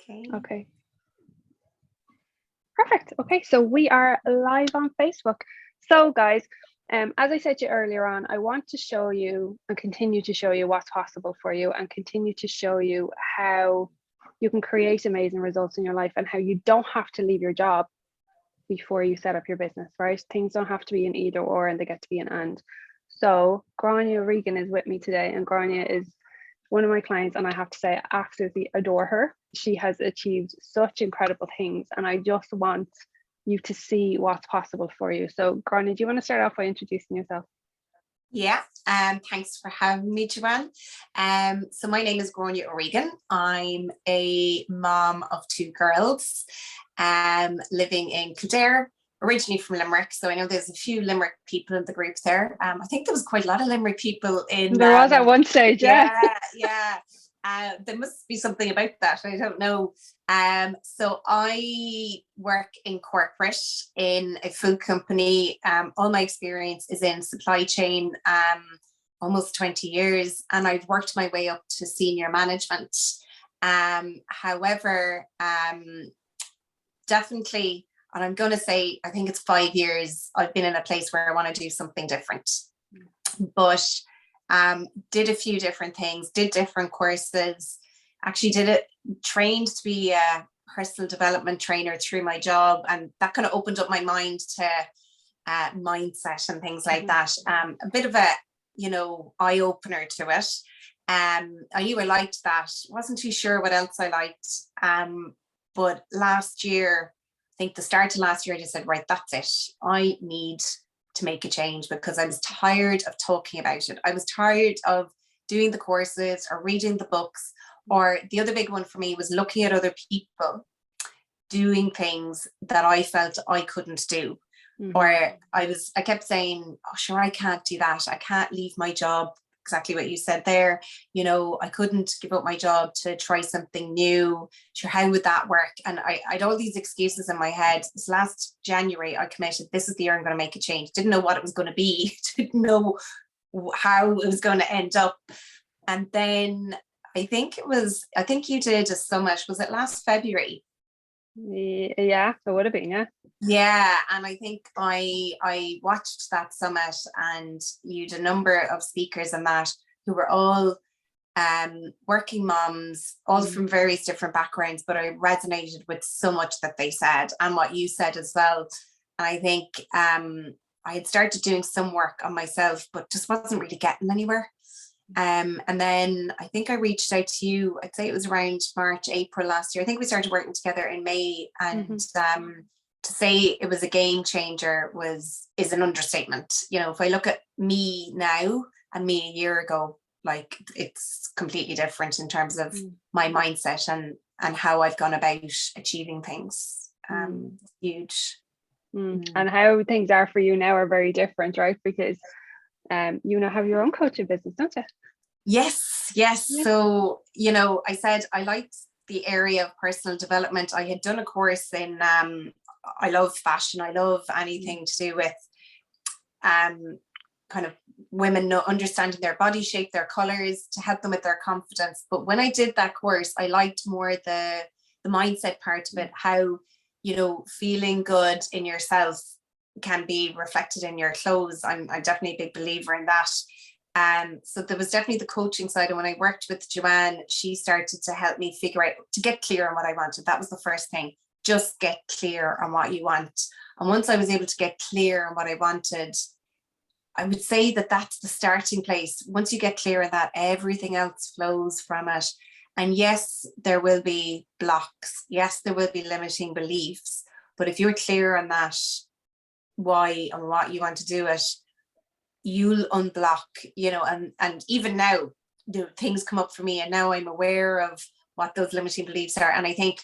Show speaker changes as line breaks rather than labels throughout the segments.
Okay.
Okay. Perfect. Okay, so we are live on Facebook. So guys, as I said to you earlier on, I want to show you and continue to show you what's possible for you and continue to show you how you can create amazing results in your life and how you don't have to leave your job before you set up your business, right? Things don't have to be an either or and they get to be an and. So Grainne Regan is with me today, and Grainne is one of my clients, and I have to say I absolutely adore her. She has achieved such incredible things, and I just want you to see what's possible for you. So Grainne, do you want to start off by introducing yourself?
Yeah, thanks for having me, Joanne. So my name is Grainne Regan. I'm a mom of 2 girls, living in Kildare, originally from Limerick. So I know there's a few Limerick people in the group there. I think there was quite a lot of Limerick people in.
There was at one stage, yeah.
Yeah. There must be something about that. I don't know. So I work in corporate in a food company. All my experience is in supply chain, almost 20 years, and I've worked my way up to senior management. However, definitely, and I'm going to say, I think it's 5 years, I've been in a place where I want to do something different. But did a few different things, did different courses, actually trained to be a personal development trainer through my job, and that kind of opened up my mind to mindset and things like that. A bit of a eye opener to it. I knew I liked that, wasn't too sure what else I liked, but last year, I think the start of last year, I just said, right, that's it, I need to make a change, because I was tired of talking about it. I was tired of doing the courses or reading the books, or the other big one for me was looking at other people doing things that I felt I couldn't do. Or I kept saying, oh, sure, I can't do that. I can't leave my job. Exactly what you said there. I couldn't give up my job to try something new. Sure, how would that work? And I had all these excuses in my head. This last January, I committed, this is the year I'm going to make a change. Didn't know what it was going to be. Didn't know how it was going to end up. And then I think you did a summit. Was it last February?
Yeah, it would have been, yeah.
Yeah, and I think I watched that summit, and you had a number of speakers in that who were all working moms, all from various different backgrounds, but I resonated with so much that they said and what you said as well. And I think I had started doing some work on myself, but just wasn't really getting anywhere. And then I think I reached out to you, I'd say it was around March, April last year. I think we started working together in May, and to say it was a game changer is an understatement. If I look at me now and me a year ago, like, it's completely different in terms of my mindset and how I've gone about achieving things. Huge.
And how things are for you now are very different, right? Because you now have your own coaching business, don't you?
Yes. Yeah. So, I said I liked the area of personal development. I had done a course in, I love fashion. I love anything to do with kind of women understanding their body shape, their colors, to help them with their confidence. But when I did that course, I liked more the mindset part of it, how, feeling good in yourself can be reflected in your clothes. I'm definitely a big believer in that. So there was definitely the coaching side. And when I worked with Joanne, she started to help me figure out, to get clear on what I wanted. That was the first thing. Just get clear on what you want. And once I was able to get clear on what I wanted, I would say that that's the starting place. Once you get clear on that, everything else flows from it. And yes, there will be blocks. Yes, there will be limiting beliefs. But if you're clear on that, why and what you want to do it, you'll unblock, and even now, things come up for me, and now I'm aware of what those limiting beliefs are. And I think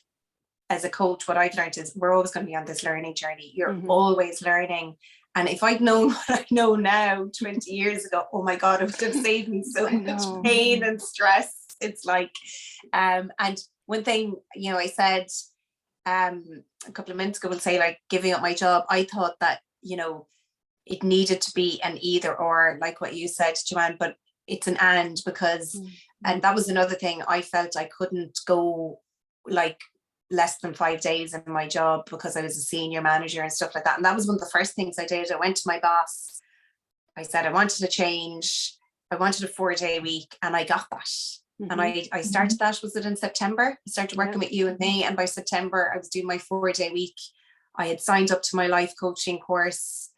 as a coach, what I've learned is we're always going to be on this learning journey. You're always learning. And if I'd known what I know now 20 years ago, oh my God, it would have saved me so much pain and stress. It's like, and one thing, I said a couple of minutes ago, we'll say, like, giving up my job. I thought that, it needed to be an either or, like what you said, Joanne, but it's an and, because, and that was another thing, I felt I couldn't go like less than 5 days in my job because I was a senior manager and stuff like that. And that was one of the first things I did. I went to my boss. I said I wanted a change. I wanted a 4-day week, and I got that. And I started that, was it in September? I started working with you in May, and by September I was doing my 4-day week. I had signed up to my life coaching course.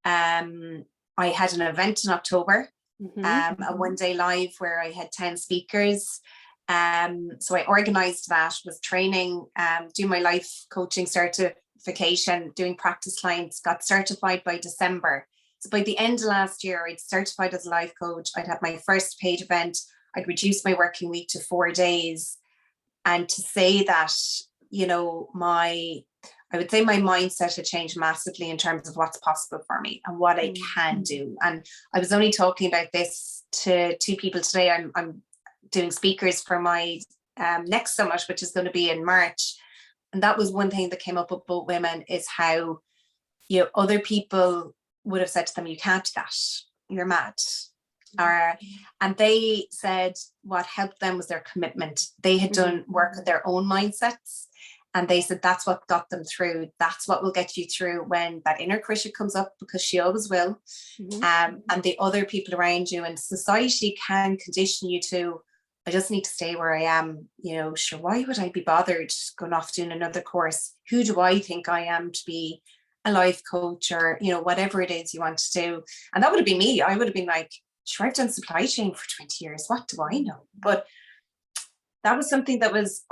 I had an event in October, a 1-day live where I had 10 speakers. So I organized that, was training, doing my life coaching certification, doing practice clients, got certified by December. So by the end of last year, I'd certified as a life coach. I'd had my first paid event. I'd reduced my working week to 4 days. And to say that, you know, I would say my mindset had changed massively in terms of what's possible for me and what I can do. And I was only talking about this to 2 people today. I'm doing speakers for my next summit, which is going to be in March. And that was one thing that came up with both women, is how, you know, other people would have said to them, you can't do that, you're mad. And they said what helped them was their commitment. They had done work with their own mindsets. And they said that's what got them through. That's what will get you through when that inner critic comes up, because she always will. And the other people around you, and society can condition you to, I just need to stay where I am. You know, sure, why would I be bothered going off doing another course? Who do I think I am to be a life coach, or, you know, whatever it is you want to do? And that would have been me. I would have been like, sure, I've done supply chain for 20 years. What do I know? But that was something there was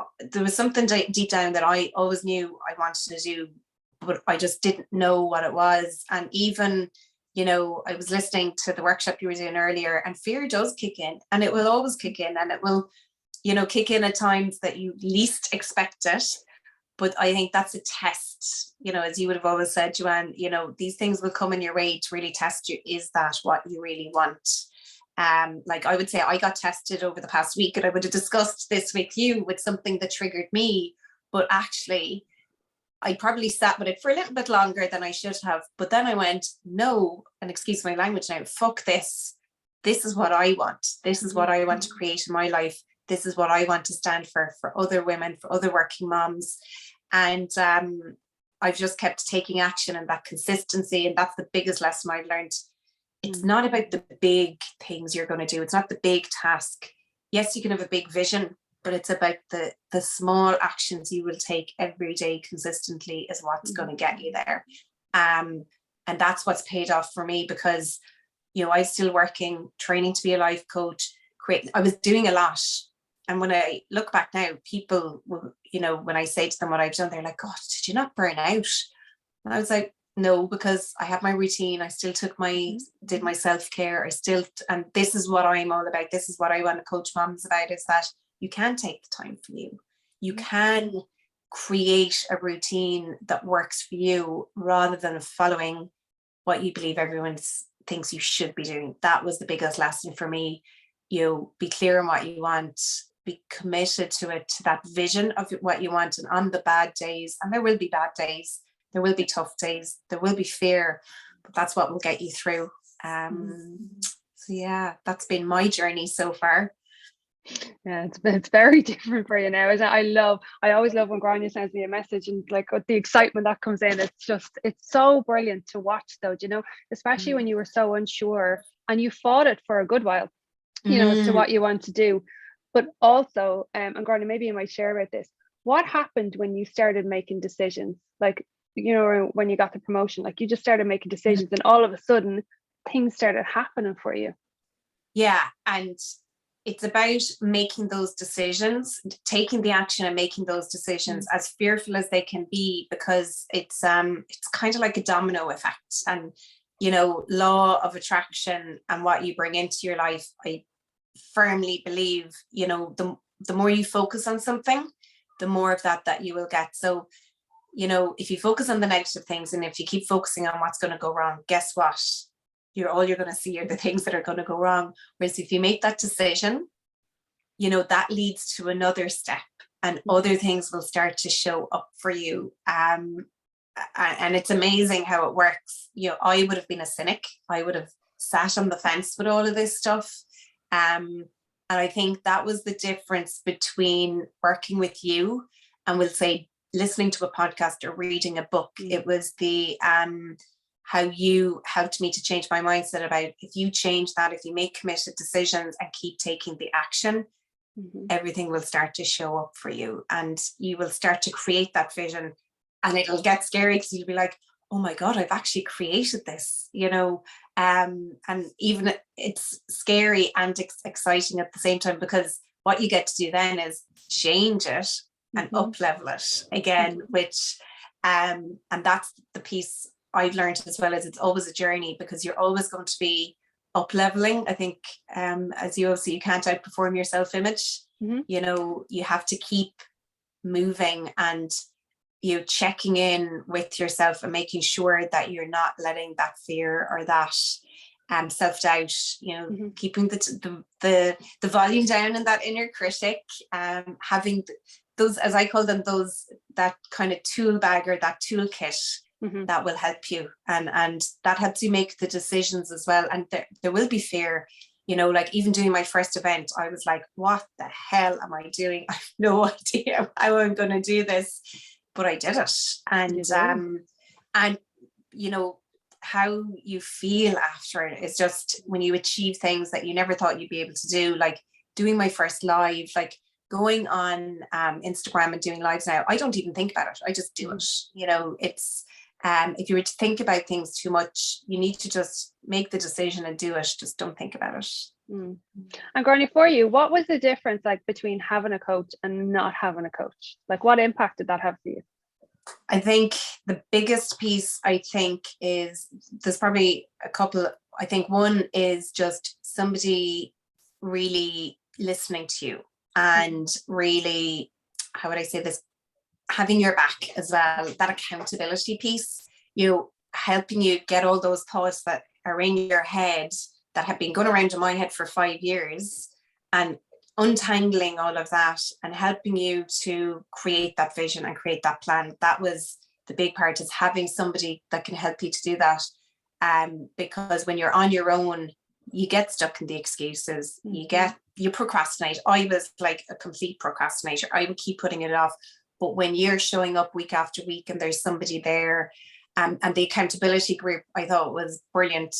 something deep down that I always knew I wanted to do, but I just didn't know what it was. And even, you know, I was listening to the workshop you were doing earlier, and fear does kick in, and it will always kick in, and it will, you know, kick in at times that you least expect it. But I think that's a test, you know, as you would have always said, Joanne, you know, these things will come in your way to really test you. Is that what you really want? Like I would say I got tested over the past week, and I would have discussed this with you with something that triggered me, but actually I probably sat with it for a little bit longer than I should have. But then I went, no, and excuse my language now, fuck this. This is what I want. This is what I want to create in my life. This is what I want to stand for other women, for other working moms. And I've just kept taking action, and that consistency. And that's the biggest lesson I've learned. It's not about the big things you're going to do. It's not the big task. Yes, you can have a big vision, but it's about the small actions you will take every day consistently is what's going to get you there. And that's what's paid off for me, because, you know, I was still working, training to be a life coach. I was doing a lot. And when I look back now, people will, you know, when I say to them what I've done, they're like, God, did you not burn out? And I was like, no, because I have my routine. I still did my self-care. And this is what I'm all about. This is what I want to coach moms about, is that you can take the time for you. You can create a routine that works for you, rather than following what you believe everyone thinks you should be doing. That was the biggest lesson for me. You know, be clear on what you want, be committed to it, to that vision of what you want. And on the bad days, and there will be bad days, there will be tough days, there will be fear, but that's what will get you through. So yeah, that's been my journey so far.
Yeah, it's very different for you now, isn't it? I always love when Grainne sends me a message, and like with the excitement that comes in, it's so brilliant to watch, though, you know, especially when you were so unsure and you fought it for a good while, you know, as to what you want to do. But also, and Grainne, maybe you might share about this, what happened when you started making decisions? Like, you know, when you got the promotion, like you just started making decisions, and all of a sudden things started happening for you.
Yeah, and it's about making those decisions, taking the action and making those decisions, as fearful as they can be, because it's kind of like a domino effect. And, you know, law of attraction and what you bring into your life, I firmly believe, you know, the more you focus on something, the more of that you will get. So, you know, if you focus on the negative things, and if you keep focusing on what's going to go wrong, guess what? All you're going to see are the things that are going to go wrong. Whereas if you make that decision, you know, that leads to another step, and other things will start to show up for you. And it's amazing how it works. You know, I would have been a cynic. I would have sat on the fence with all of this stuff. And I think that was the difference between working with you and we'll say listening to a podcast or reading a book. It was the how you helped me to change my mindset about, if you change that, if you make committed decisions and keep taking the action, everything will start to show up for you, and you will start to create that vision. And it'll get scary because you'll be like, oh my God, I've actually created this, and even it's scary and exciting at the same time, because what you get to do then is change it and up level it again, which and that's the piece I've learned as well, as it's always a journey, because you're always going to be up leveling. I think as you also, you can't outperform your self-image. You have to keep moving, and checking in with yourself and making sure that you're not letting that fear or that self-doubt, keeping the volume down in that inner critic, having those, as I call them, that kind of tool bag or that toolkit that will help you, and that helps you make the decisions as well. And there will be fear, like even doing my first event, I was like, what the hell am I doing? I have no idea how I'm going to do this, but I did it. And how you feel after it is just, when you achieve things that you never thought you'd be able to do, like doing my first live, like going on Instagram and doing lives now. I don't even think about it, I just do it. It's if you were to think about things too much, you need to just make the decision and do it. Just don't think about it.
And Grainne, for you, what was the difference like between having a coach and not having a coach? Like, what impact did that have for you?
I think the biggest piece, is there's probably a couple. I think one is just somebody really listening to you, and really, how would I say this, having your back as well, that accountability piece, helping you get all those thoughts that are in your head that have been going around in my head for 5 years, and untangling all of that and helping you to create that vision and create that plan. That was the big part, is having somebody that can help you to do that. Because when you're on your own, you get stuck in the excuses, you procrastinate. I was like a complete procrastinator. I would keep putting it off. But when you're showing up week after week and there's somebody there, and the accountability group, I thought was brilliant.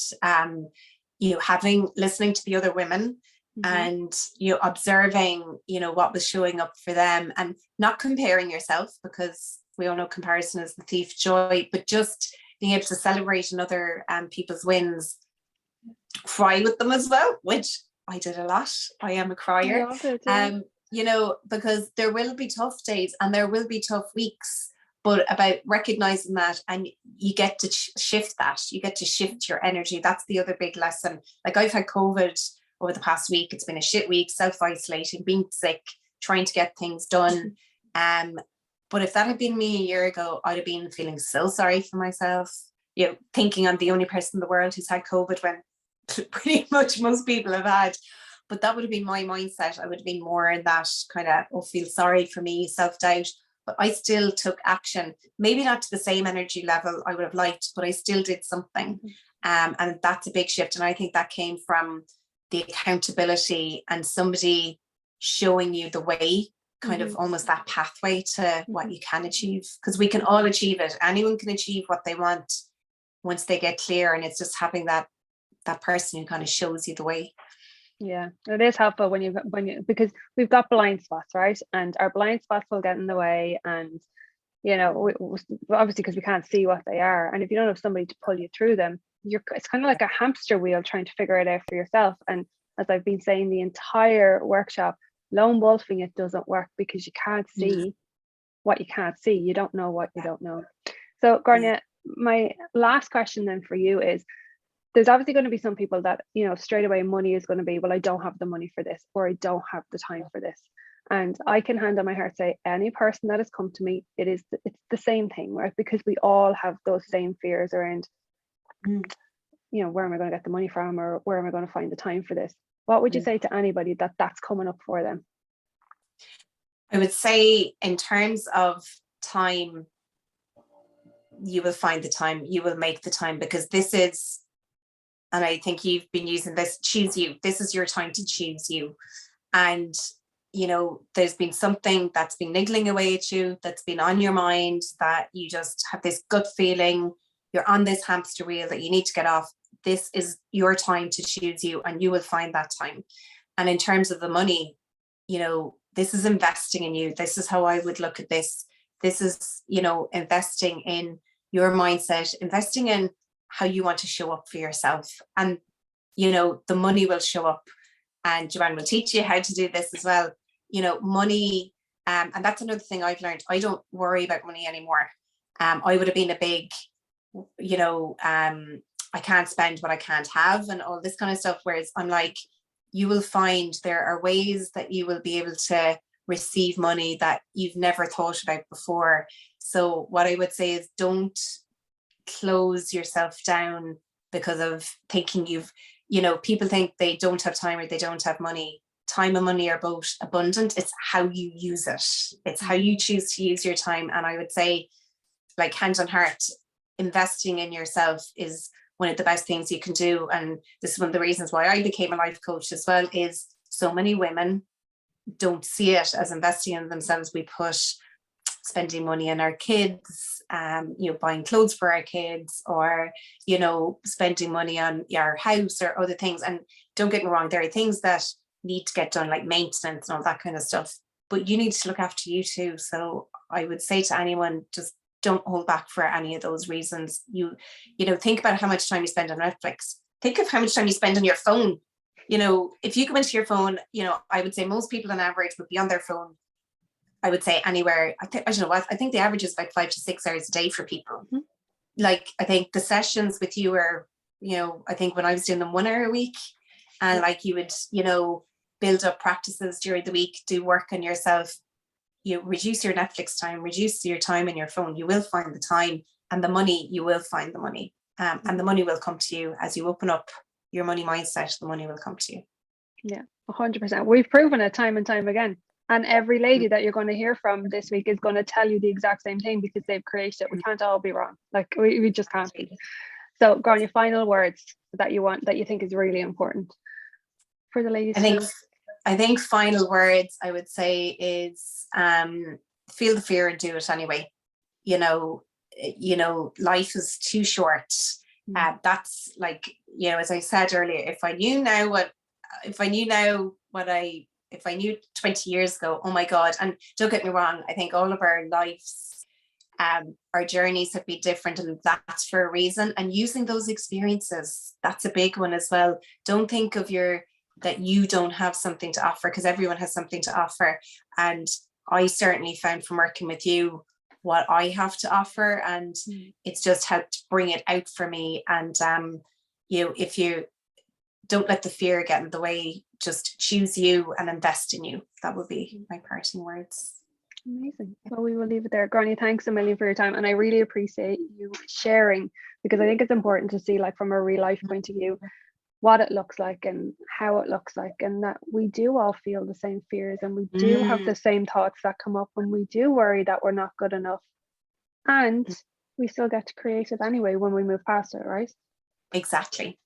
Listening to the other women, and observing, what was showing up for them, and not comparing yourself, because we all know comparison is the thief of joy, but just being able to celebrate another people's wins, cry with them as well, which I did a lot. I am a crier. Because there will be tough days and there will be tough weeks, but about recognizing that, and you get to shift that, you get to shift your energy. That's the other big lesson. Like, I've had COVID over the past week. It's been a shit week, self-isolating, being sick, trying to get things done. But if that had been me a year ago, I'd have been feeling so sorry for myself, thinking I'm the only person in the world who's had COVID, when pretty much most people have had. But that would have been my mindset. I would have been more in that kind of, feel sorry for me, self-doubt. But I still took action, maybe not to the same energy level I would have liked, but I still did something. And that's a big shift. And I think that came from the accountability and somebody showing you the way, kind of almost that pathway to what you can achieve, because we can all achieve it. Anyone can achieve what they want once they get clear. And it's just having that person who kind of shows you the way.
Yeah, it is helpful when you because we've got blind spots, right? And our blind spots will get in the way, and obviously, because we can't see what they are, and if you don't have somebody to pull you through them, it's kind of like a hamster wheel trying to figure it out for yourself. And as I've been saying the entire workshop, lone wolfing it doesn't work, because you can't see what you can't see. You don't know what you don't know. So Grainne, my last question then for you is, there's obviously going to be some people that, straight away money is going to be, well, I don't have the money for this, or I don't have the time for this. And I can hand on my heart say, any person that has come to me, it's the same thing, right? Because we all have those same fears around, where am I going to get the money from, or where am I going to find the time for this? What would you say to anybody that's coming up for them?
I would say, in terms of time, you will find the time, you will make the time, because this is, and I think you've been using this, choose you. This is your time to choose you. And you know, there's been something that's been niggling away at you, that's been on your mind, that you just have this gut feeling, you're on this hamster wheel that you need to get off. This is your time to choose you, and you will find that time. And in terms of the money, you know, this is investing in you. This is how I would look at this. This is, you know, investing in your mindset, investing in how you want to show up for yourself. And, you know, the money will show up. And Joanne will teach you how to do this as well. You know, money, and that's another thing I've learned. I don't worry about money anymore. I would have been a big, you know, I can't spend what I can't have and all this kind of stuff. Whereas I'm like, you will find there are ways that you will be able to receive money that you've never thought about before. So what I would say is, don't close yourself down because of thinking you know, people think they don't have time or they don't have money. Time and money are both abundant. It's how you use it. It's how you choose to use your time. And I would say, like, hand on heart, investing in yourself is one of the best things you can do. And this is one of the reasons why I became a life coach as well, is so many women don't see it as investing in themselves. We put spending money on our kids, you know, buying clothes for our kids, or, you know, spending money on our house or other things. And don't get me wrong, there are things that need to get done, like maintenance and all that kind of stuff, but you need to look after you too. So I would say to anyone, just don't hold back for any of those reasons. You know, think about how much time you spend on Netflix. Think of how much time you spend on your phone. You know, if you go into your phone, you know, I would say most people on average would be on their phone, I would say anywhere. I don't know what, I think the average is like 5 to 6 hours a day for people. Mm-hmm. Like, I think the sessions with you are, you know, I think when I was doing them 1 hour a week, and like you would, you know, build up practices during the week, do work on yourself, you reduce your Netflix time, reduce your time in your phone, you will find the time, and the money, you will find the money. And the money will come to you as you open up your money mindset. The money will come to you.
Yeah, 100%. We've proven it time and time again. And every lady that you're going to hear from this week is going to tell you the exact same thing, because they've created it. We can't all be wrong. Like, we just can't be. So, Grainne, your final words that you think is really important for the ladies.
I think final words I would say is, feel the fear and do it anyway. You know, life is too short. That's like, you know, as I said earlier, if I knew 20 years ago, oh my God. And don't get me wrong, I think all of our lives, our journeys have been different, and that's for a reason. And using those experiences, that's a big one as well. Don't think of that you don't have something to offer, because everyone has something to offer. And I certainly found from working with you what I have to offer, and it's just helped bring it out for me. And you know, if you don't let the fear get in the way, just choose you and invest in you. That would be my parting words.
Amazing. Well, we will leave it there. Grainne, thanks a million for your time, and I really appreciate you sharing, because I think it's important to see, like, from a real life point of view, what it looks like and how it looks like, and that we do all feel the same fears, and we do have the same thoughts that come up, and we do worry that we're not good enough, and we still get to create it anyway when we move past it, right?
Exactly.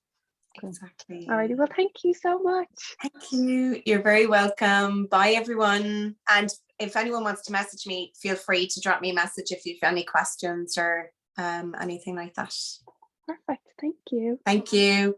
Alrighty, well, thank you so much.
Thank you. You're very welcome. Bye, everyone. And if anyone wants to message me, feel free to drop me a message if you've any questions or anything like that.
Perfect. Thank you.
Thank you. Bye.